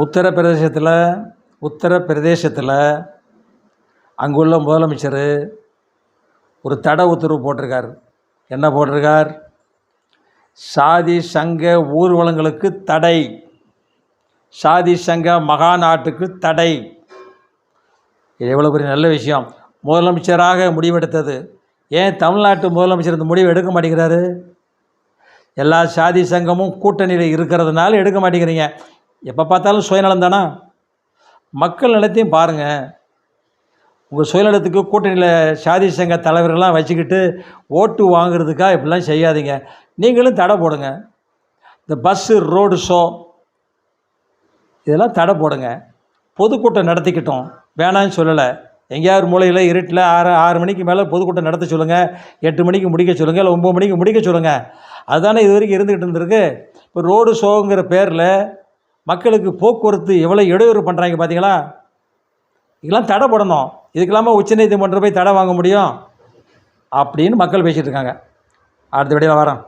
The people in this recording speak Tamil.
உத்தரப்பிரதேசத்தில் அங்குள்ள முதலமைச்சர் ஒரு தடை உத்தரவு போட்டிருக்கார். என்ன போட்டிருக்கார்? சாதி சங்க ஊர்வலங்களுக்கு தடை, சாதி சங்க மகாநாட்டுக்கு தடை. இது எவ்வளோ பெரிய நல்ல விஷயம். முதலமைச்சராக முடிவெடுத்தது. ஏன் தமிழ்நாட்டு முதலமைச்சர் இந்த முடிவு எடுக்க மாட்டேங்கிறாரு? எல்லா சாதி சங்கமும் கூட்டணியில் இருக்கிறதுனால எடுக்க மாட்டேங்கிறீங்க. எப்போ பார்த்தாலும் சுயநலம் தானா? மக்கள் நலத்தையும் பாருங்கள். உங்கள் சுயநலத்துக்கு கூட்டணியில் சாதி சங்க தலைவர்கள்லாம் வச்சுக்கிட்டு ஓட்டு வாங்குறதுக்காக இப்படிலாம் செய்யாதீங்க. நீங்களும் தடை போடுங்க. இந்த பஸ்ஸு ரோடு ஷோ இதெல்லாம் தடை போடுங்க. பொதுக்கூட்டம் நடத்திக்கிட்டோம், வேணான்னு சொல்லலை. எங்கேயாவது மூலையில் இருட்டில் 6 மணிக்கு மேலே பொதுக்கூட்டம் நடத்த சொல்லுங்கள். 8 மணிக்கு முடிக்க சொல்லுங்கள், இல்லை 9 மணிக்கு முடிக்க சொல்லுங்கள். அதுதானே இது வரைக்கும் இருந்துக்கிட்டு இருந்திருக்கு. இப்போ ரோடு ஷோங்கிற பேரில் மக்களுக்கு போக்குவரத்து எவ்வளோ இடையூறு பண்ணுறாங்க பார்த்தீங்களா? இதெல்லாம் தடை போடணும். இதுக்கெல்லாமல் உச்சநீதிமன்றம் போய் தடை வாங்க முடியும் அப்படின்னு மக்கள் பேசிகிட்டு இருக்காங்க. அடுத்த வீடியோவில் வரேன்.